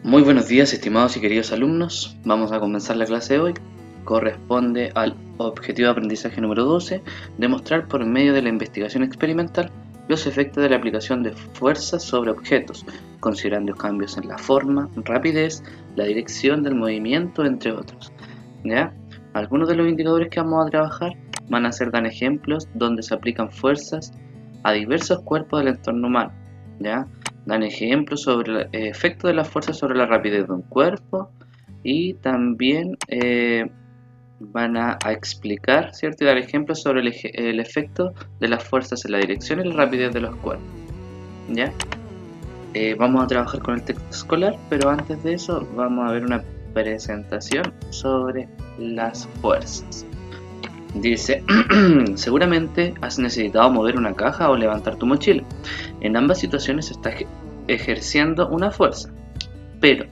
Muy buenos días, estimados y queridos alumnos. Vamos a comenzar la clase de hoy. Corresponde al objetivo de aprendizaje número 12, demostrar por medio de la investigación experimental los efectos de la aplicación de fuerzas sobre objetos, considerando cambios en la forma, rapidez, la dirección del movimiento, entre otros. ¿Ya? Algunos de los indicadores que vamos a trabajar van a ser dan ejemplos donde se aplican fuerzas a diversos cuerpos del entorno humano. ¿Ya? Dan ejemplos sobre el efecto de la fuerza sobre la rapidez de un cuerpo y también van a explicar, ¿cierto? Y dar ejemplos sobre el efecto de las fuerzas en la dirección y la rapidez de los cuerpos. ¿Ya? Vamos a trabajar con el texto escolar, pero antes de eso vamos a ver una presentación sobre las fuerzas. Dice, seguramente has necesitado mover una caja o levantar tu mochila. En ambas situaciones estás ejerciendo una fuerza. Pero,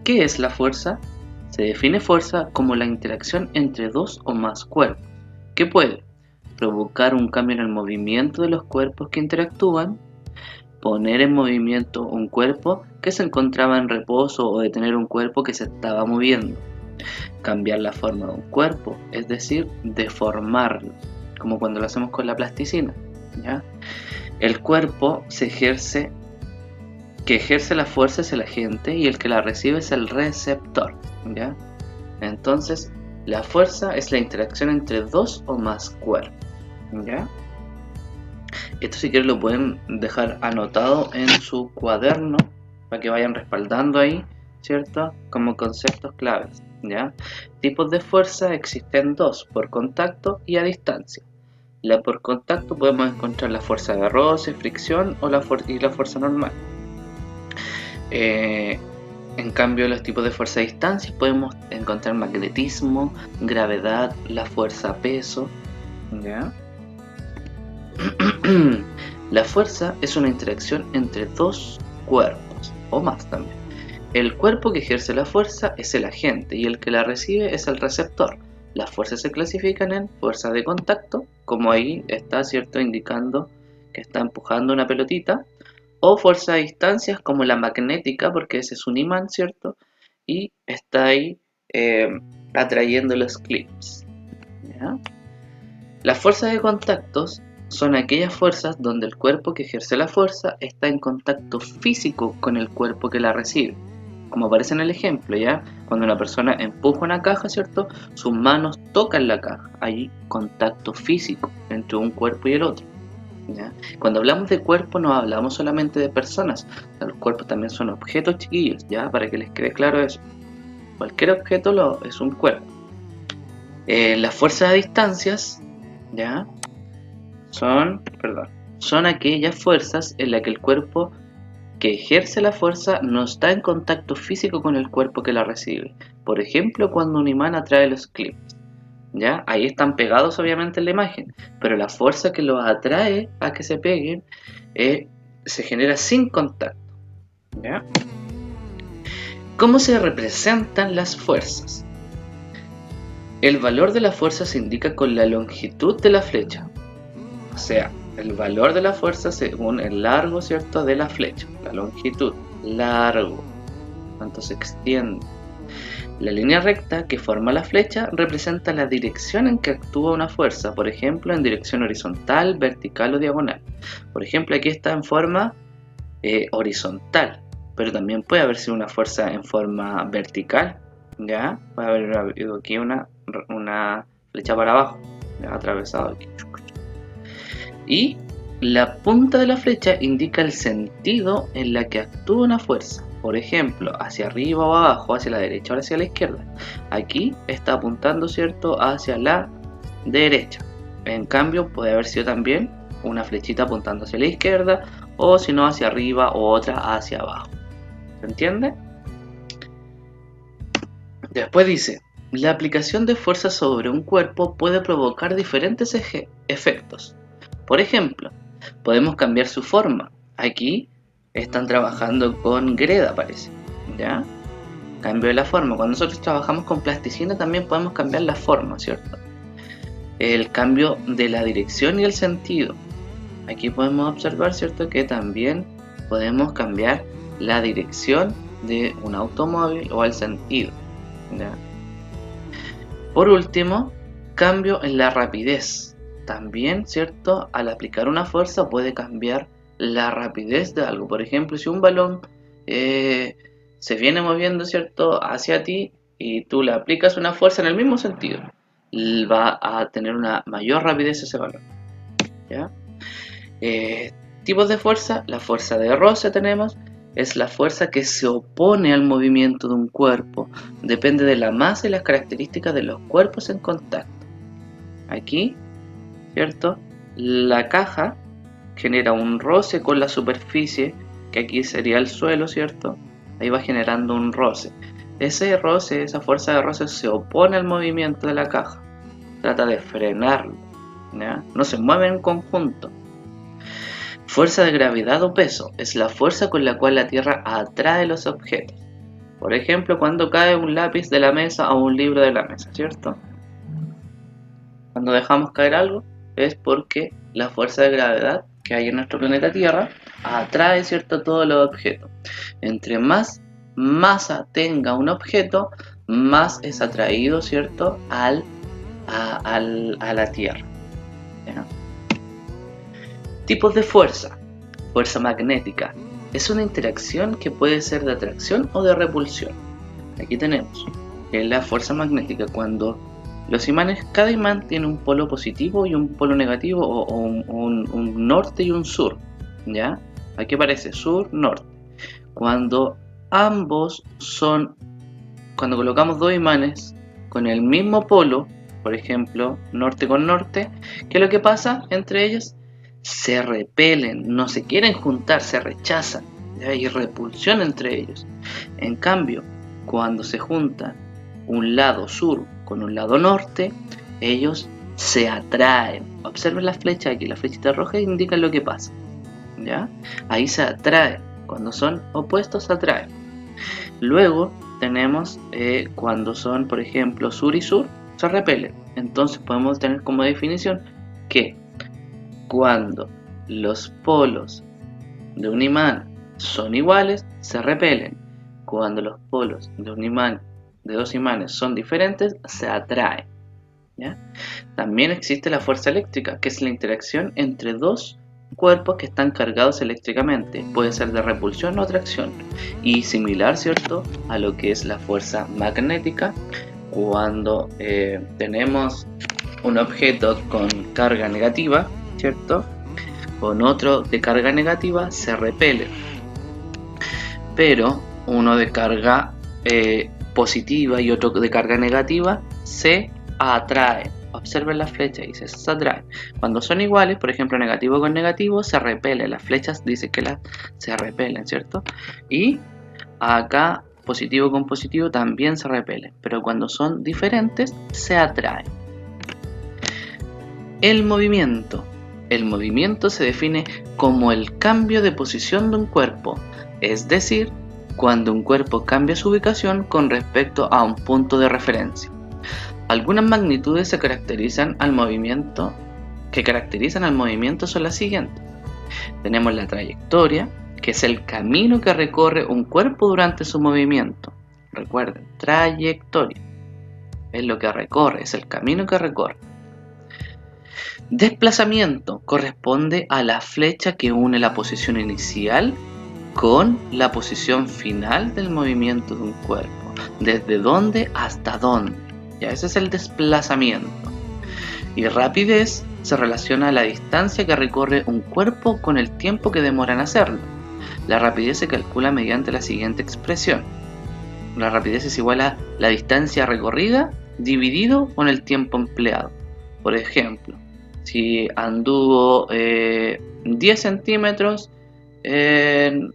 ¿qué es la fuerza? Se define fuerza como la interacción entre dos o más cuerpos, que puede provocar un cambio en el movimiento de los cuerpos que interactúan, poner en movimiento un cuerpo que se encontraba en reposo o detener un cuerpo que se estaba moviendo, cambiar la forma de un cuerpo, es decir, deformarlo, como cuando lo hacemos con la plasticina, ¿ya? El cuerpo que ejerce la fuerza es el agente y el que la recibe es el receptor, ¿ya? Entonces, la fuerza es la interacción entre dos o más cuerpos, ¿ya? Esto si quieren lo pueden dejar anotado en su cuaderno para que vayan respaldando ahí, ¿cierto? Como conceptos claves, ¿ya? Tipos de fuerza existen dos, por contacto y a distancia. La por contacto podemos encontrar la fuerza de roce, fricción o la fuerza normal. En cambio, los tipos de fuerza a distancia podemos encontrar magnetismo, gravedad, la fuerza peso, ¿ya? La fuerza es una interacción entre dos cuerpos, o más también. El cuerpo que ejerce la fuerza es el agente y el que la recibe es el receptor. Las fuerzas se clasifican en fuerza de contacto, como ahí está, ¿cierto?, indicando que está empujando una pelotita, o fuerza a distancias como la magnética, porque ese es un imán, ¿cierto? Y está ahí atrayendo los clips, ¿ya? Las fuerzas de contactos son aquellas fuerzas donde el cuerpo que ejerce la fuerza está en contacto físico con el cuerpo que la recibe. Como aparece en el ejemplo, ¿ya? Cuando una persona empuja una caja, ¿cierto? Sus manos tocan la caja. Hay contacto físico entre un cuerpo y el otro, ¿ya? Cuando hablamos de cuerpo no hablamos solamente de personas. Los cuerpos también son objetos, chiquillos, ¿ya? Para que les quede claro eso. Cualquier objeto es un cuerpo. Las fuerzas a distancias, ¿ya? Son aquellas fuerzas en las que el cuerpo que ejerce la fuerza no está en contacto físico con el cuerpo que la recibe. Por ejemplo, cuando un imán atrae los clips, ¿ya? Ahí están pegados obviamente en la imagen, pero la fuerza que los atrae a que se peguen se genera sin contacto, ¿ya? ¿Cómo se representan las fuerzas? El valor de la fuerza se indica con la longitud de la flecha. O sea, el valor de la fuerza según el largo, ¿cierto?, de la flecha. La longitud, largo, cuánto se extiende. La línea recta que forma la flecha representa la dirección en que actúa una fuerza, por ejemplo, en dirección horizontal, vertical o diagonal. Por ejemplo, aquí está en forma horizontal, pero también puede haber sido una fuerza en forma vertical, ¿ya? Puede haber habido aquí una flecha para abajo, ¿ya? Atravesado aquí. Y la punta de la flecha indica el sentido en la que actúa una fuerza. Por ejemplo, hacia arriba o abajo, hacia la derecha o hacia la izquierda. Aquí está apuntando, ¿cierto?, hacia la derecha. En cambio, puede haber sido también una flechita apuntando hacia la izquierda, o si no, hacia arriba o otra hacia abajo. ¿Se entiende? Después dice, la aplicación de fuerza sobre un cuerpo puede provocar diferentes efectos. Por ejemplo, podemos cambiar su forma. Aquí están trabajando con greda, parece, ¿ya? Cambio de la forma. Cuando nosotros trabajamos con plasticina también podemos cambiar la forma, ¿cierto? el cambio de la dirección y el sentido. Aquí podemos observar, ¿cierto?, que también podemos cambiar la dirección de un automóvil o el sentido, ¿ya? Por último, cambio en la rapidez. También, ¿cierto?, al aplicar una fuerza puede cambiar la rapidez de algo. Por ejemplo, si un balón se viene moviendo, ¿cierto?, hacia ti y tú le aplicas una fuerza en el mismo sentido, va a tener una mayor rapidez ese balón, ¿ya? Tipos de fuerza. La fuerza de roce tenemos, es la fuerza que se opone al movimiento de un cuerpo. Depende de la masa y las características de los cuerpos en contacto. Aquí, ¿cierto?, la caja genera un roce con la superficie, que aquí sería el suelo, ¿cierto? Ahí va generando un roce. Ese roce, esa fuerza de roce se opone al movimiento de la caja. Trata de frenarlo, ¿ya? No se mueve en conjunto. Fuerza de gravedad o peso es la fuerza con la cual la Tierra atrae los objetos. Por ejemplo, cuando cae un lápiz de la mesa o un libro de la mesa, ¿cierto? Cuando dejamos caer algo es porque la fuerza de gravedad que hay en nuestro planeta Tierra atrae, ¿cierto?, todos los objetos. Entre más masa tenga un objeto, más es atraído, ¿cierto?, a la Tierra, ¿ya? Tipos de fuerza. Fuerza magnética. Es una interacción que puede ser de atracción o de repulsión. Aquí tenemos la fuerza magnética cuando los imanes, cada imán tiene un polo positivo y un polo negativo, o un norte y un sur, ¿ya? Aquí aparece sur, norte. Cuando colocamos dos imanes con el mismo polo, por ejemplo, norte con norte, ¿qué es lo que pasa entre ellos? Se repelen, no se quieren juntar, se rechazan, ¿ya? Hay repulsión entre ellos. En cambio, cuando se juntan un lado sur con un lado norte, ellos se atraen. Observen las flechas aquí, las flechitas rojas indican lo que pasa, ¿ya? Ahí se atraen, cuando son opuestos se atraen. Luego tenemos cuando son, por ejemplo, sur y sur, se repelen. Entonces podemos tener como definición que cuando los polos de un imán son iguales, se repelen. Cuando los polos de dos imanes son diferentes, se atraen, ¿ya? También existe la fuerza eléctrica, que es la interacción entre dos cuerpos que están cargados eléctricamente. Puede ser de repulsión o atracción. Y similar, ¿cierto?, a lo que es la fuerza magnética, cuando tenemos un objeto con carga negativa, ¿cierto?, con otro de carga negativa, se repelen. Pero uno de carga positiva y otro de carga negativa se atrae. Observen las flechas y se atraen. Cuando son iguales, por ejemplo, negativo con negativo, se repelen. Las flechas dicen que se repelen, ¿cierto? Y acá, positivo con positivo también se repelen. Pero cuando son diferentes, se atraen. El movimiento. El movimiento se define como el cambio de posición de un cuerpo, es decir, cuando un cuerpo cambia su ubicación con respecto a un punto de referencia. Algunas magnitudes que caracterizan al movimiento son las siguientes. Tenemos la trayectoria, que es el camino que recorre un cuerpo durante su movimiento. Recuerden, trayectoria es lo que recorre, es el camino que recorre. Desplazamiento corresponde a la flecha que une la posición inicial con la posición final del movimiento de un cuerpo. ¿Desde dónde hasta dónde? Ya, ese es el desplazamiento. Y rapidez se relaciona a la distancia que recorre un cuerpo con el tiempo que demora en hacerlo. La rapidez se calcula mediante la siguiente expresión. La rapidez es igual a la distancia recorrida dividido con el tiempo empleado. Por ejemplo, si anduvo 10 centímetros en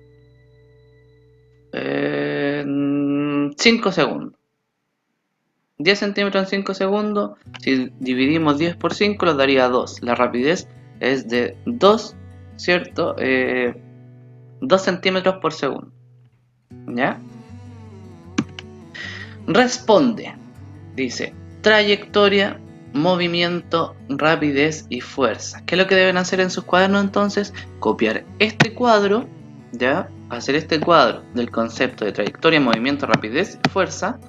5 segundos. 10 centímetros en 5 segundos, si dividimos 10 por 5 nos daría 2. La rapidez es de 2, ¿cierto? 2 centímetros por segundo, ¿ya? Responde, dice, trayectoria movimiento, rapidez y fuerza. ¿Qué es lo que deben hacer en sus cuadernos entonces? Copiar este cuadro, ¿ya? Hacer este cuadro del concepto de trayectoria, movimiento, rapidez y fuerza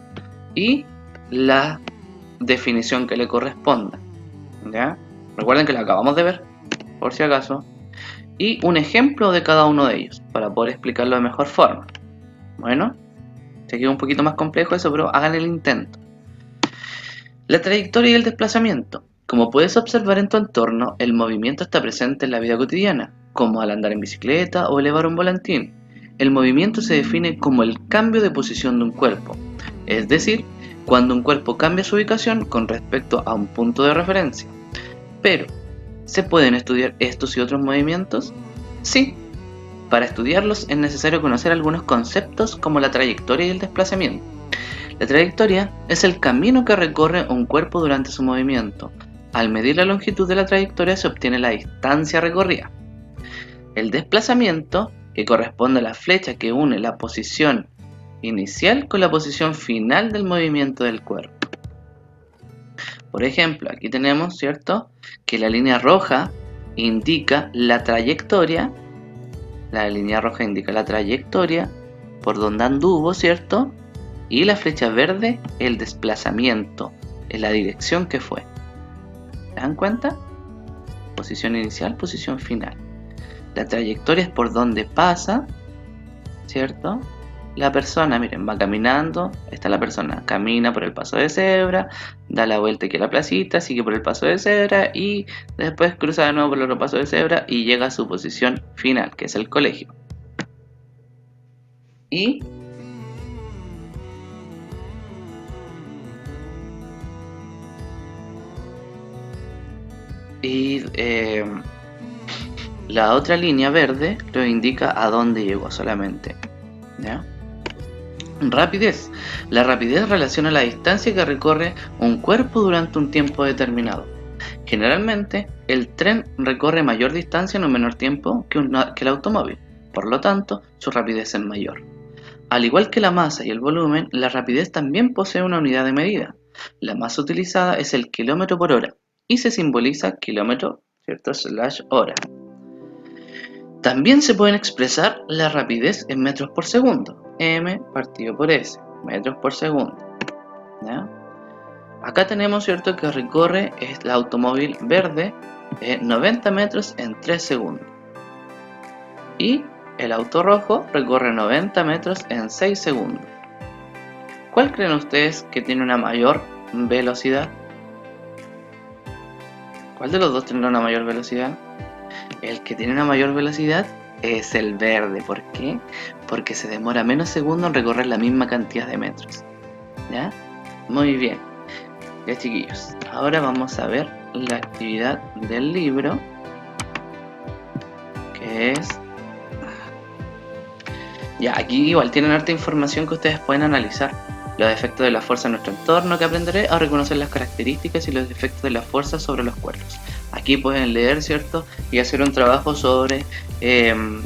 y la definición que le corresponda, ¿ya? Recuerden que lo acabamos de ver, por si acaso, y un ejemplo de cada uno de ellos para poder explicarlo de mejor forma. Bueno, se queda un poquito más complejo eso, pero hagan el intento. La trayectoria y el desplazamiento. Como puedes observar en tu entorno, el movimiento está presente en la vida cotidiana, como al andar en bicicleta o elevar un volantín. El movimiento se define como el cambio de posición de un cuerpo, es decir, cuando un cuerpo cambia su ubicación con respecto a un punto de referencia. Pero, ¿se pueden estudiar estos y otros movimientos? Sí. Para estudiarlos es necesario conocer algunos conceptos como la trayectoria y el desplazamiento. La trayectoria es el camino que recorre un cuerpo durante su movimiento. Al medir la longitud de la trayectoria se obtiene la distancia recorrida. El desplazamiento, que corresponde a la flecha que une la posición inicial con la posición final del movimiento del cuerpo. Por ejemplo, aquí tenemos, ¿cierto?, que la línea roja indica la trayectoria. La línea roja indica la trayectoria por donde anduvo, ¿cierto? Y la flecha verde, el desplazamiento, en la dirección que fue. ¿Se dan cuenta? Posición inicial, posición final. La trayectoria es por donde pasa, ¿cierto? La persona, miren, va caminando, está la persona, camina por el paso de cebra, da la vuelta aquí a la placita, sigue por el paso de cebra y después cruza de nuevo por el otro paso de cebra y llega a su posición final, que es el colegio. Y la otra línea verde lo indica a dónde llegó solamente, ¿ya? Rapidez. La rapidez relaciona la distancia que recorre un cuerpo durante un tiempo determinado. Generalmente, el tren recorre mayor distancia en un menor tiempo que el automóvil, por lo tanto, su rapidez es mayor. Al igual que la masa y el volumen, la rapidez también posee una unidad de medida. La más utilizada es el kilómetro por hora y se simboliza kilómetro, ¿cierto?, / hora. También se pueden expresar la rapidez en metros por segundo, m partido por s, metros por segundo, ¿ya? Acá tenemos, ¿cierto?, que recorre el automóvil verde 90 metros en 3 segundos. Y el auto rojo recorre 90 metros en 6 segundos. ¿Cuál creen ustedes que tiene una mayor velocidad? ¿Cuál de los dos tendrá una mayor velocidad? El que tiene una mayor velocidad es el verde. ¿Por qué? Porque se demora menos segundos en recorrer la misma cantidad de metros. ¿Ya? Muy bien. Ya, chiquillos, ahora vamos a ver la actividad del libro, que es... Ya, aquí igual tienen harta información que ustedes pueden analizar. Los efectos de la fuerza en nuestro entorno, que aprenderé a reconocer las características y los efectos de la fuerza sobre los cuerpos. Aquí pueden leer, ¿cierto?, y hacer un trabajo sobre el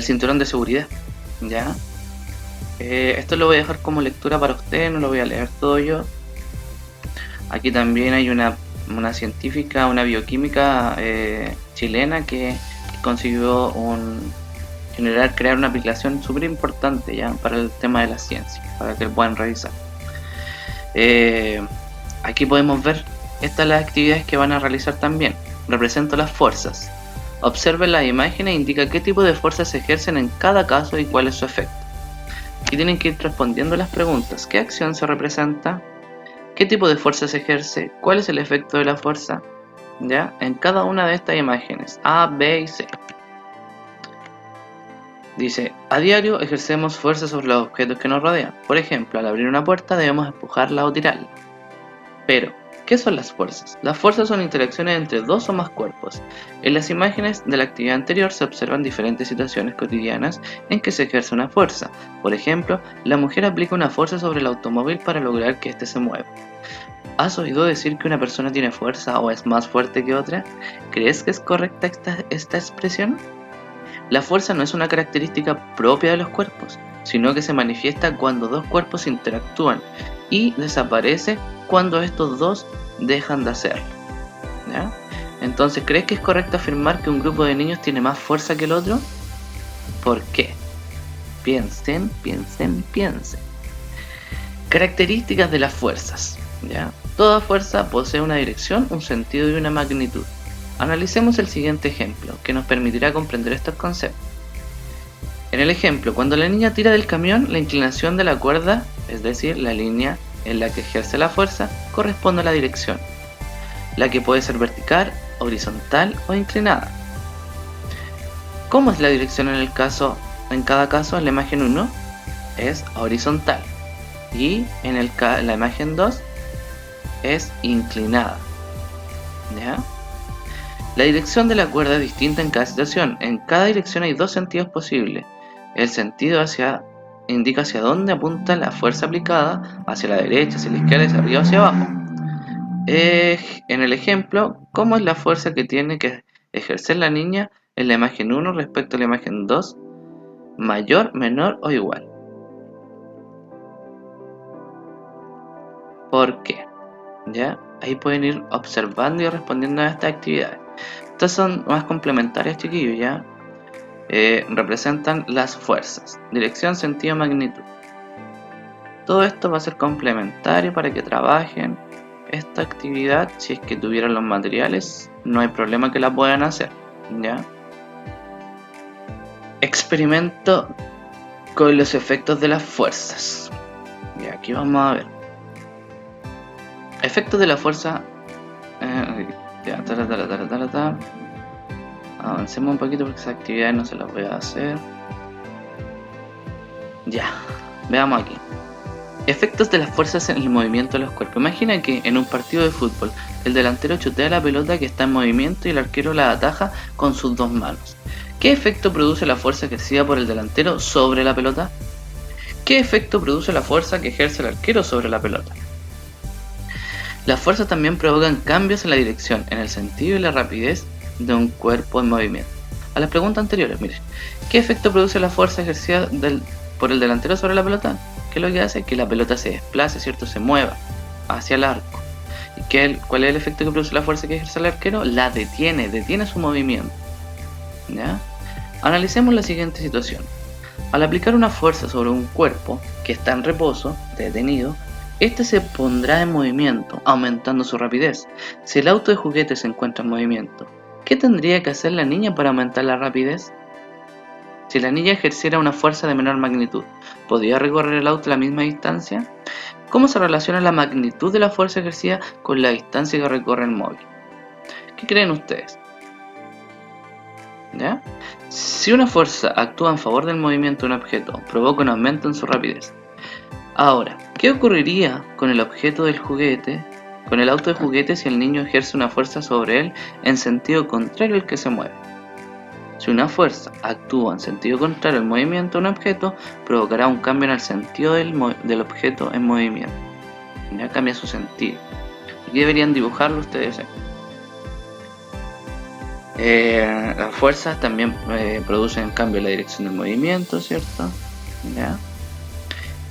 cinturón de seguridad, ¿ya? Esto lo voy a dejar como lectura para ustedes, no lo voy a leer todo yo. Aquí también hay una científica, una bioquímica chilena que consiguió crear una aplicación súper importante ya para el tema de la ciencia, para que lo puedan revisar. Aquí podemos ver estas las actividades que van a realizar también. Represento las fuerzas. Observen las imágenes e indica qué tipo de fuerzas se ejercen en cada caso y cuál es su efecto. Aquí tienen que ir respondiendo las preguntas. ¿Qué acción se representa? ¿Qué tipo de fuerza se ejerce? ¿Cuál es el efecto de la fuerza? ¿Ya? En cada una de estas imágenes, A, B y C. Dice, a diario ejercemos fuerza sobre los objetos que nos rodean. Por ejemplo, al abrir una puerta debemos empujarla o tirarla. Pero, ¿qué son las fuerzas? Las fuerzas son interacciones entre dos o más cuerpos. En las imágenes de la actividad anterior se observan diferentes situaciones cotidianas en que se ejerce una fuerza. Por ejemplo, la mujer aplica una fuerza sobre el automóvil para lograr que éste se mueva. ¿Has oído decir que una persona tiene fuerza o es más fuerte que otra? ¿Crees que es correcta esta expresión? La fuerza no es una característica propia de los cuerpos, sino que se manifiesta cuando dos cuerpos interactúan y desaparece cuando estos dos dejan de hacerlo, ¿ya? Entonces, ¿crees que es correcto afirmar que un grupo de niños tiene más fuerza que el otro? ¿Por qué? Piensen. Características de las fuerzas, ¿ya? Toda fuerza posee una dirección, un sentido y una magnitud. Analicemos el siguiente ejemplo, que nos permitirá comprender estos conceptos. En el ejemplo, cuando la niña tira del camión, la inclinación de la cuerda, es decir, la línea en la que ejerce la fuerza, corresponde a la dirección, la que puede ser vertical, horizontal o inclinada. ¿Cómo es la dirección en cada caso? En la imagen 1 es horizontal y en la imagen 2 es inclinada, ¿ya? La dirección de la cuerda es distinta en cada situación. En cada dirección hay dos sentidos posibles. El sentido indica hacia dónde apunta la fuerza aplicada, hacia la derecha, hacia la izquierda, hacia arriba o hacia abajo. En el ejemplo, ¿cómo es la fuerza que tiene que ejercer la niña en la imagen 1 respecto a la imagen 2? ¿Mayor, menor o igual? ¿Por qué? ¿Ya? Ahí pueden ir observando y respondiendo a estas actividades. Estas son más complementarias, chiquillos, ¿ya? Representan las fuerzas, dirección, sentido, magnitud. Todo esto va a ser complementario para que trabajen esta actividad. Si es que tuvieran los materiales, no hay problema que la puedan hacer, ¿ya? Experimento con los efectos de las fuerzas. Y aquí vamos a ver. Efectos de la fuerza. Avancemos un poquito porque esa actividad no se las voy a hacer. Ya, veamos aquí. Efectos de las fuerzas en el movimiento de los cuerpos. Imagina que en un partido de fútbol el delantero chutea la pelota que está en movimiento y el arquero la ataja con sus dos manos. ¿Qué efecto produce la fuerza ejercida por el delantero sobre la pelota? ¿Qué efecto produce la fuerza que ejerce el arquero sobre la pelota? Las fuerzas también provocan cambios en la dirección, en el sentido y la rapidez de un cuerpo en movimiento. A las preguntas anteriores, miren, ¿qué efecto produce la fuerza ejercida por el delantero sobre la pelota? ¿Qué es lo que hace? Que la pelota se desplace, ¿cierto? Se mueva hacia el arco. ¿Y cuál es el efecto que produce la fuerza que ejerce el arquero? La detiene su movimiento, ¿ya? Analicemos la siguiente situación. Al aplicar una fuerza sobre un cuerpo que está en reposo, detenido, este se pondrá en movimiento, aumentando su rapidez. Si el auto de juguete se encuentra en movimiento, ¿qué tendría que hacer la niña para aumentar la rapidez? Si la niña ejerciera una fuerza de menor magnitud, ¿podría recorrer el auto la misma distancia? ¿Cómo se relaciona la magnitud de la fuerza ejercida con la distancia que recorre el móvil? ¿Qué creen ustedes? ¿Ya? Si una fuerza actúa en favor del movimiento de un objeto, provoca un aumento en su rapidez. Ahora, ¿qué ocurriría con el objeto del juguete, con el auto de juguete, si el niño ejerce una fuerza sobre él en sentido contrario al que se mueve? Si una fuerza actúa en sentido contrario al movimiento de un objeto, provocará un cambio en el sentido del objeto en movimiento. Ya cambia su sentido. Aquí deberían dibujarlo ustedes. Las fuerzas también producen cambio en la dirección del movimiento, ¿cierto? ¿Ya?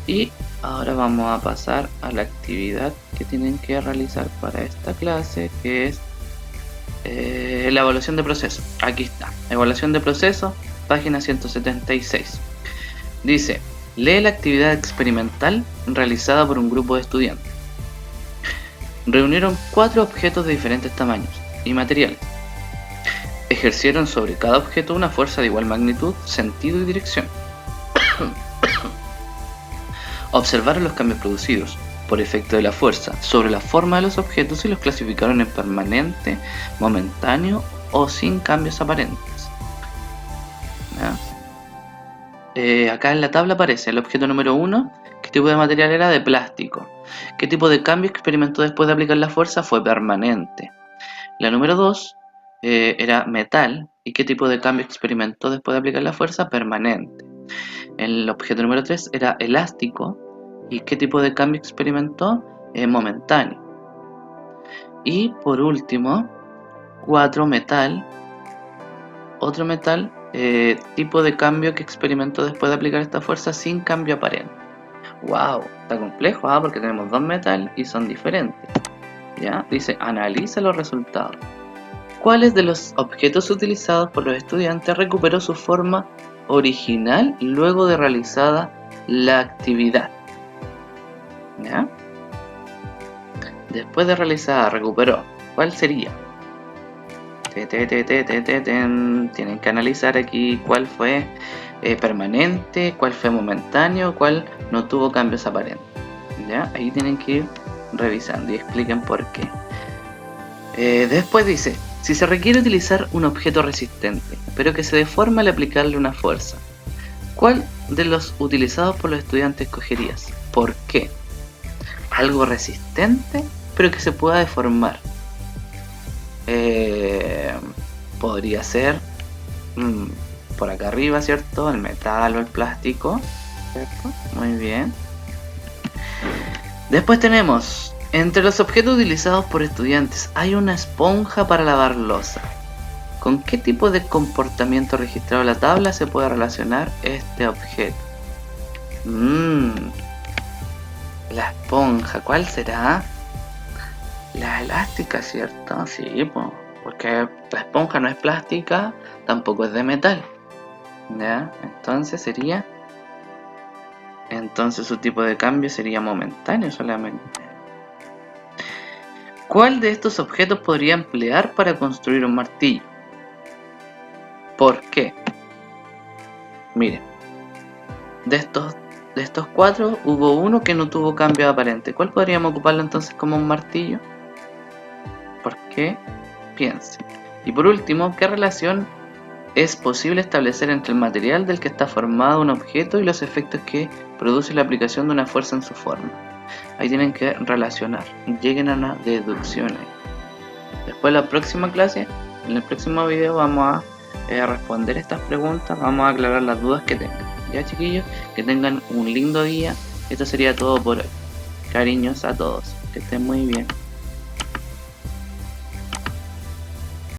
Y ahora vamos a pasar a la actividad que tienen que realizar para esta clase, que es la evaluación de proceso. Aquí está, evaluación de proceso, página 176. Dice, lee la actividad experimental realizada por un grupo de estudiantes. Reunieron 4 objetos de diferentes tamaños y materiales. Ejercieron sobre cada objeto una fuerza de igual magnitud, sentido y dirección. Observaron los cambios producidos por efecto de la fuerza sobre la forma de los objetos y los clasificaron en permanente, momentáneo o sin cambios aparentes. Acá en la tabla aparece el objeto número 1, qué tipo de material era, de plástico. ¿Qué tipo de cambio experimentó después de aplicar la fuerza? Fue permanente. La número 2 era metal, y qué tipo de cambio experimentó después de aplicar la fuerza? Permanente. El objeto número 3 era elástico, y qué tipo de cambio experimentó? Momentáneo. Y por último, 4, metal. Otro metal, tipo de cambio que experimentó después de aplicar esta fuerza sin cambio aparente. Wow, está complejo, porque tenemos 2 metales y son diferentes. ¿Ya? Dice, analiza los resultados. ¿Cuáles de los objetos utilizados por los estudiantes recuperó su forma original luego de realizada la actividad? ¿Ya? Después de realizada, recuperó. ¿Cuál sería? Tienen que analizar aquí cuál fue permanente, cuál fue momentáneo, cuál no tuvo cambios aparentes. ¿Ya? Ahí tienen que ir revisando y expliquen por qué. Después dice, si se requiere utilizar un objeto resistente, pero que se deforma al aplicarle una fuerza, ¿cuál de los utilizados por los estudiantes escogerías? ¿Por qué? Algo resistente, pero que se pueda deformar. Podría ser por acá arriba, ¿cierto? El metal o el plástico, ¿cierto? Muy bien. Después tenemos, entre los objetos utilizados por estudiantes hay una esponja para lavar loza. ¿Con qué tipo de comportamiento registrado en la tabla se puede relacionar este objeto? La esponja, ¿cuál será? La elástica, ¿cierto? Sí, porque la esponja no es plástica, tampoco es de metal. ¿Ya? Entonces su tipo de cambio sería momentáneo solamente. ¿Cuál de estos objetos podría emplear para construir un martillo? ¿Por qué? Miren, de estos 4 hubo uno que no tuvo cambio aparente. ¿Cuál podríamos ocuparlo entonces como un martillo? ¿Por qué? Piense. Y por último, ¿qué relación es posible establecer entre el material del que está formado un objeto y los efectos que produce la aplicación de una fuerza en su forma? Ahí tienen que relacionar, lleguen a una deducción. Después la próxima clase, en el próximo video vamos a responder estas preguntas, vamos a aclarar las dudas que tengan. Ya chiquillos, que tengan un lindo día. Esto sería todo por hoy. Cariños a todos, que estén muy bien.